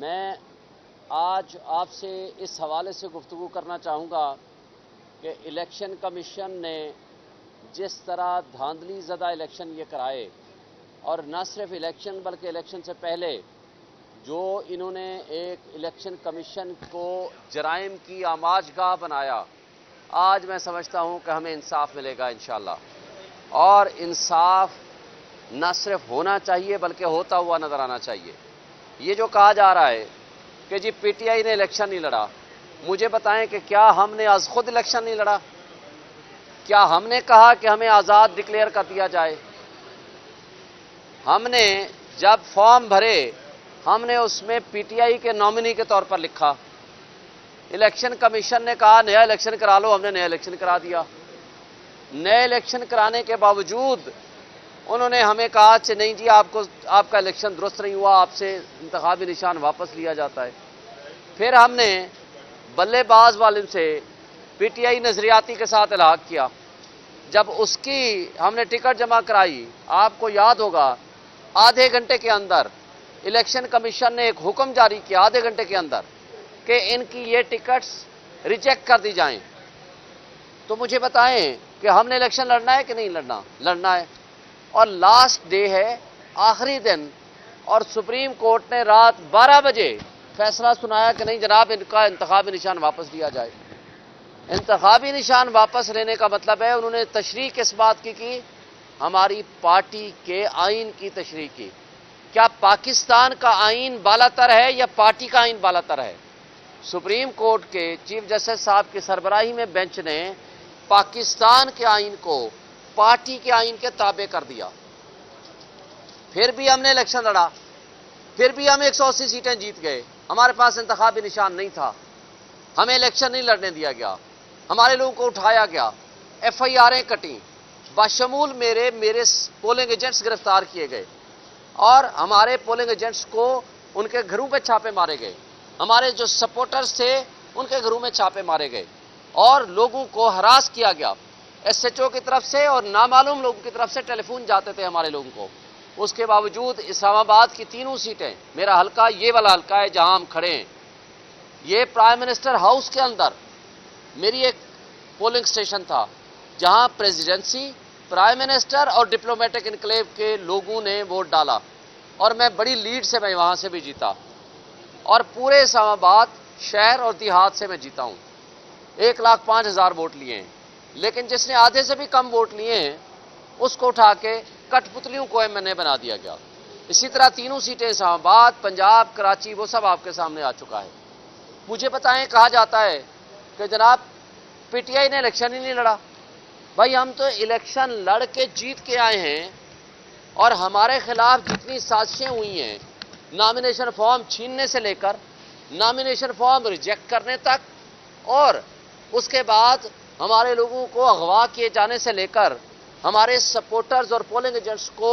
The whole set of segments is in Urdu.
میں آج آپ سے اس حوالے سے گفتگو کرنا چاہوں گا کہ الیکشن کمیشن نے جس طرح دھاندلی زدہ الیکشن یہ کرائے، اور نہ صرف الیکشن بلکہ الیکشن سے پہلے جو انہوں نے ایک الیکشن کمیشن کو جرائم کی آماجگاہ بنایا، آج میں سمجھتا ہوں کہ ہمیں انصاف ملے گا انشاءاللہ۔ اور انصاف نہ صرف ہونا چاہیے بلکہ ہوتا ہوا نظر آنا چاہیے۔ یہ جو کہا جا رہا ہے کہ جی پی ٹی آئی نے الیکشن نہیں لڑا، مجھے بتائیں کہ کیا ہم نے از خود الیکشن نہیں لڑا؟ کیا ہم نے کہا کہ ہمیں آزاد ڈکلیئر کر دیا جائے؟ ہم نے جب فارم بھرے ہم نے اس میں پی ٹی آئی کے نامنی کے طور پر لکھا۔ الیکشن کمیشن نے کہا نیا الیکشن کرا لو، ہم نے نیا الیکشن کرا دیا۔ نئے الیکشن کرانے کے باوجود انہوں نے ہمیں کہا کہ نہیں جی آپ کا الیکشن درست نہیں ہوا، آپ سے انتخابی نشان واپس لیا جاتا ہے۔ پھر ہم نے بلے باز والے سے پی ٹی آئی نظریاتی کے ساتھ الحاق کیا۔ جب اس کی ہم نے ٹکٹ جمع کرائی، آپ کو یاد ہوگا آدھے گھنٹے کے اندر الیکشن کمیشن نے ایک حکم جاری کیا، آدھے گھنٹے کے اندر، کہ ان کی یہ ٹکٹس ریجیکٹ کر دی جائیں۔ تو مجھے بتائیں کہ ہم نے الیکشن لڑنا ہے کہ نہیں لڑنا ہے؟ اور لاسٹ ڈے ہے، آخری دن، اور سپریم کورٹ نے رات 12 بجے فیصلہ سنایا کہ نہیں جناب ان کا انتخابی نشان واپس لیا جائے۔ انتخابی نشان واپس لینے کا مطلب ہے انہوں نے تشریح کس بات کی؟ ہماری پارٹی کے آئین کی تشریح کی۔ کیا پاکستان کا آئین بالاتر ہے یا پارٹی کا آئین بالاتر ہے؟ سپریم کورٹ کے چیف جسٹس صاحب کی سربراہی میں بینچ نے پاکستان کے آئین کو پارٹی کے آئین کے تابع کر دیا۔ پھر بھی ہم نے الیکشن لڑا، پھر بھی ہم 180 سیٹیں جیت گئے۔ ہمارے پاس انتخابی نشان نہیں تھا، ہمیں الیکشن نہیں لڑنے دیا گیا، ہمارے لوگوں کو اٹھایا گیا، ایف آئی آریں کٹیں، بشمول میرے پولنگ ایجنٹس گرفتار کیے گئے، اور ہمارے پولنگ ایجنٹس کو ان کے گھروں پہ چھاپے مارے گئے، ہمارے جو سپورٹرز تھے ان کے گھروں میں چھاپے مارے گئے، اور لوگوں کو ہراس کیا گیا۔ ایس ایچ او کی طرف سے اور نامعلوم لوگوں کی طرف سے ٹیلی فون جاتے تھے ہمارے لوگوں کو۔ اس کے باوجود اسلام آباد کی تینوں سیٹیں، میرا حلقہ یہ والا حلقہ ہے جہاں ہم کھڑے ہیں، یہ پرائم منسٹر ہاؤس کے اندر میری ایک پولنگ سٹیشن تھا جہاں پریزیڈنسی، پرائم منسٹر اور ڈپلومیٹک انکلیو کے لوگوں نے ووٹ ڈالا، اور میں بڑی لیڈ سے میں وہاں سے بھی جیتا، اور پورے اسلام آباد شہر اور دیہات سے میں جیتا ہوں۔ 1,05,000 ووٹ لیے ہیں، لیکن جس نے آدھے سے بھی کم ووٹ لیے ہیں اس کو اٹھا کے کٹ پتلیوں کو ایم این اے بنا دیا گیا۔ اسی طرح تینوں سیٹیں اسلام آباد، پنجاب، کراچی، وہ سب آپ کے سامنے آ چکا ہے۔ مجھے بتائیں، کہا جاتا ہے کہ جناب پی ٹی آئی نے الیکشن ہی نہیں لڑا۔ بھائی ہم تو الیکشن لڑ کے جیت کے آئے ہیں، اور ہمارے خلاف جتنی سازشیں ہوئی ہیں، نامینیشن فارم چھیننے سے لے کر نامینیشن فارم ریجیکٹ کرنے تک، اور اس کے بعد ہمارے لوگوں کو اغوا کیے جانے سے لے کر ہمارے سپورٹرز اور پولنگ ایجنٹس کو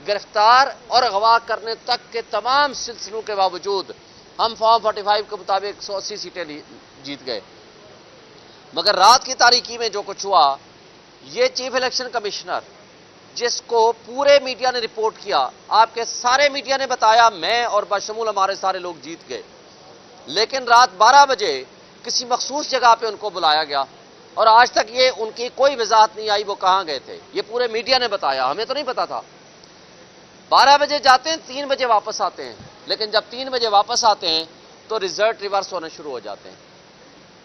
گرفتار اور اغوا کرنے تک کے تمام سلسلوں کے باوجود ہم فارم 45 کے مطابق 180 سیٹیں جیت گئے۔ مگر رات کی تاریکی میں جو کچھ ہوا، یہ چیف الیکشن کمشنر جس کو پورے میڈیا نے رپورٹ کیا، آپ کے سارے میڈیا نے بتایا، میں اور بشمول ہمارے سارے لوگ جیت گئے، لیکن رات 12 بجے کسی مخصوص جگہ پہ ان کو بلایا گیا، اور آج تک یہ ان کی کوئی وضاحت نہیں آئی وہ کہاں گئے تھے۔ یہ پورے میڈیا نے بتایا، ہمیں تو نہیں پتا تھا۔ 12 بجے جاتے ہیں، 3 بجے واپس آتے ہیں، لیکن جب 3 بجے واپس آتے ہیں تو رزلٹ ریورس ہونے شروع ہو جاتے ہیں۔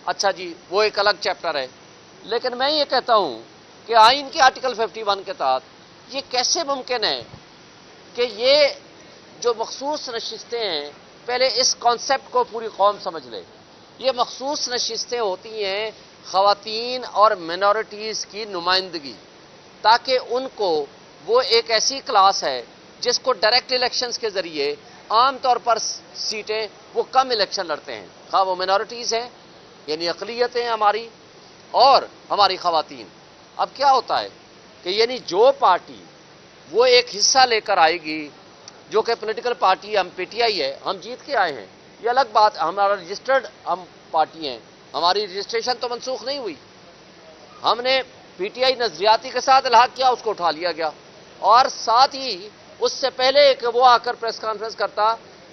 اچھا جی، وہ ایک الگ چیپٹر ہے، لیکن میں یہ کہتا ہوں کہ آئین کے آرٹیکل 51 کے تحت یہ کیسے ممکن ہے کہ یہ جو مخصوص نشستیں ہیں، پہلے اس کانسیپٹ کو پوری قوم سمجھ لے، یہ مخصوص نشستیں ہوتی ہیں خواتین اور منورٹیز کی نمائندگی، تاکہ ان کو، وہ ایک ایسی کلاس ہے جس کو ڈائریکٹ الیکشنز کے ذریعے عام طور پر سیٹیں وہ کم الیکشن لڑتے ہیں، خواہ وہ منورٹیز ہیں یعنی اقلیتیں ہماری، اور ہماری خواتین۔ اب کیا ہوتا ہے کہ یعنی جو پارٹی وہ ایک حصہ لے کر آئے گی، جو کہ پولیٹیکل پارٹی، ہم پی ٹی آئی ہے، ہم جیت کے آئے ہیں، یہ الگ بات، ہمارا رجسٹرڈ ہم پارٹی ہیں، ہماری رجسٹریشن تو منسوخ نہیں ہوئی، ہم نے پی ٹی آئی نظریاتی کے ساتھ الحاق کیا، اس کو اٹھا لیا گیا، اور ساتھ ہی اس سے پہلے کہ وہ آ کر پریس کانفرنس کرتا،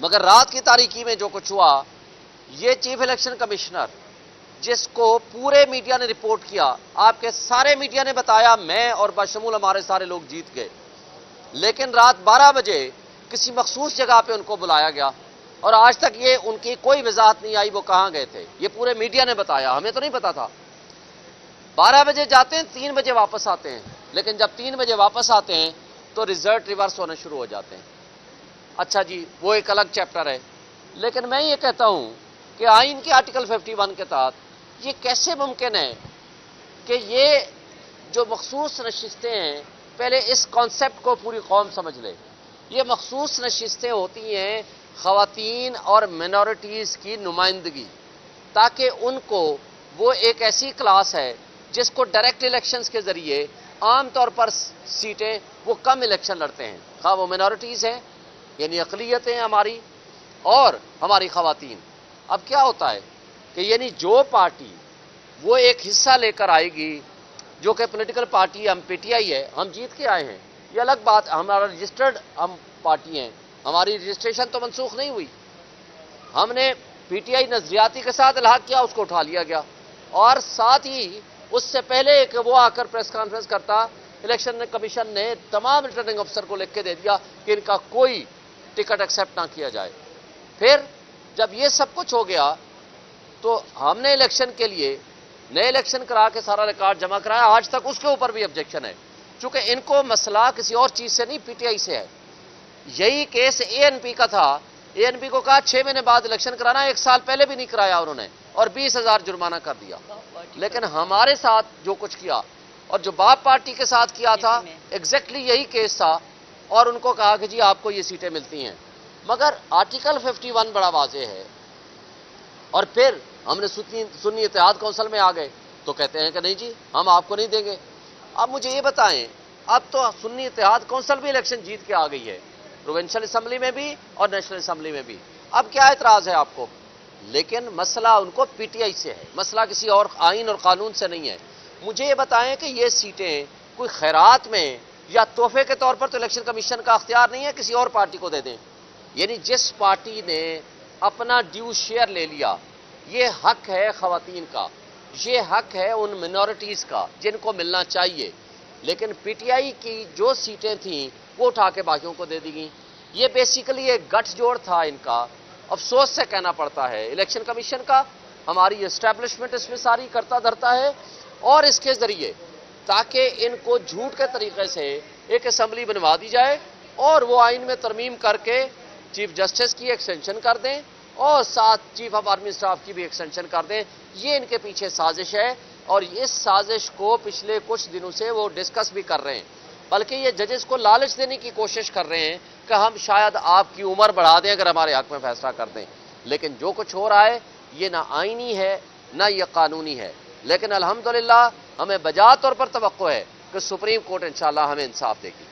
مگر رات کی تاریکی میں جو کچھ ہوا، یہ چیف الیکشن کمشنر جس کو پورے میڈیا نے رپورٹ کیا، آپ کے سارے میڈیا نے بتایا، میں اور بشمول ہمارے سارے لوگ جیت گئے، لیکن رات 12 بجے کسی مخصوص جگہ پہ ان کو بلایا گیا اور آج تک یہ ان کی کوئی وضاحت نہیں آئی وہ کہاں گئے تھے۔ یہ پورے میڈیا نے بتایا، ہمیں تو نہیں پتا تھا۔ 12 بجے جاتے ہیں، 3 بجے واپس آتے ہیں، لیکن جب 3 بجے واپس آتے ہیں تو ریزلٹ ریورس ہونا شروع ہو جاتے ہیں۔ اچھا جی، وہ ایک الگ چیپٹر ہے، لیکن میں یہ کہتا ہوں کہ آئین کے آرٹیکل 51 کے تحت یہ کیسے ممکن ہے کہ یہ جو مخصوص نشستیں ہیں، پہلے اس کانسیپٹ کو پوری قوم سمجھ لے، یہ مخصوص نشستیں ہوتی ہیں خواتین اور منورٹیز کی نمائندگی، تاکہ ان کو وہ ایک ایسی کلاس ہے جس کو ڈائریکٹ الیکشنز کے ذریعے عام طور پر سیٹیں وہ کم الیکشن لڑتے ہیں، خواہ وہ منورٹیز ہیں یعنی اقلیتیں ہماری اور ہماری خواتین۔ اب کیا ہوتا ہے کہ یعنی جو پارٹی وہ ایک حصہ لے کر آئے گی، جو کہ پولیٹیکل پارٹی ہم پی ٹی آئی ہے، ہم جیت کے آئے ہیں، یہ الگ بات، ہمارا رجسٹرڈ ہم پارٹی ہیں، ہماری رجسٹریشن تو منسوخ نہیں ہوئی، ہم نے پی ٹی آئی نظریاتی کے ساتھ الحاق کیا، اس کو اٹھا لیا گیا، اور ساتھ ہی اس سے پہلے کہ وہ آ کر پریس کانفرنس کرتا، الیکشن کمیشن نے تمام ریٹرننگ افسر کو لکھ کے دے دیا کہ ان کا کوئی ٹکٹ ایکسیپٹ نہ کیا جائے۔ پھر جب یہ سب کچھ ہو گیا تو ہم نے الیکشن کے لیے نئے الیکشن کرا کے سارا ریکارڈ جمع کرایا، آج تک اس کے اوپر بھی آبجیکشن ہے، چونکہ ان کو مسئلہ کسی اور چیز سے نہیں، پی ٹی آئی سے ہے۔ یہی کیس اے این پی کا تھا، اے این پی کو کہا 6 مہینے بعد الیکشن کرانا، 1 سال پہلے بھی نہیں کرایا انہوں نے، اور 20,000 جرمانہ کر دیا۔ لیکن ہمارے ساتھ جو کچھ کیا اور جو باپ پارٹی کے ساتھ کیا تھا، ایگزیکٹلی یہی کیس تھا، اور ان کو کہا کہ جی آپ کو یہ سیٹیں ملتی ہیں، مگر آرٹیکل 51 بڑا واضح ہے۔ اور پھر ہم نے سنی اتحاد کونسل میں آ گئے تو کہتے ہیں کہ نہیں جی ہم آپ کو نہیں دیں گے۔ اب مجھے یہ بتائیں، اب تو سنی اتحاد کونسل بھی الیکشن جیت کے آ گئی ہے، پروونشل اسمبلی میں بھی اور نیشنل اسمبلی میں بھی، اب کیا اعتراض ہے آپ کو؟ لیکن مسئلہ ان کو پی ٹی آئی سے ہے، مسئلہ کسی اور آئین اور قانون سے نہیں ہے۔ مجھے یہ بتائیں کہ یہ سیٹیں کوئی خیرات میں یا تحفے کے طور پر تو الیکشن کمیشن کا اختیار نہیں ہے کسی اور پارٹی کو دے دیں، یعنی جس پارٹی نے اپنا ڈیو شیئر لے لیا، یہ حق ہے خواتین کا، یہ حق ہے ان منورٹیز کا جن کو ملنا چاہیے، لیکن پی ٹی آئی کی جو سیٹیں تھیں وہ اٹھا کے باقیوں کو دے دی گئیں۔ یہ بیسیکلی ایک گٹھ جوڑ تھا ان کا، افسوس سے کہنا پڑتا ہے الیکشن کمیشن کا، ہماری اسٹیبلشمنٹ اس میں ساری کرتا دھرتا ہے، اور اس کے ذریعے تاکہ ان کو جھوٹ کے طریقے سے ایک اسمبلی بنوا دی جائے اور وہ آئین میں ترمیم کر کے چیف جسٹس کی ایکسٹینشن کر دیں اور ساتھ چیف آف آرمی اسٹاف کی بھی ایکسٹینشن کر دیں۔ یہ ان کے پیچھے سازش ہے، اور اس سازش کو پچھلے کچھ دنوں سے وہ ڈسکس بھی کر رہے ہیں، بلکہ یہ ججز کو لالچ دینے کی کوشش کر رہے ہیں کہ ہم شاید آپ کی عمر بڑھا دیں اگر ہمارے حق میں فیصلہ کر دیں، لیکن جو کچھ ہو رہا ہے یہ نہ آئینی ہے نہ یہ قانونی ہے، لیکن الحمدللہ ہمیں بجا طور پر توقع ہے کہ سپریم کورٹ انشاءاللہ ہمیں انصاف دے گی۔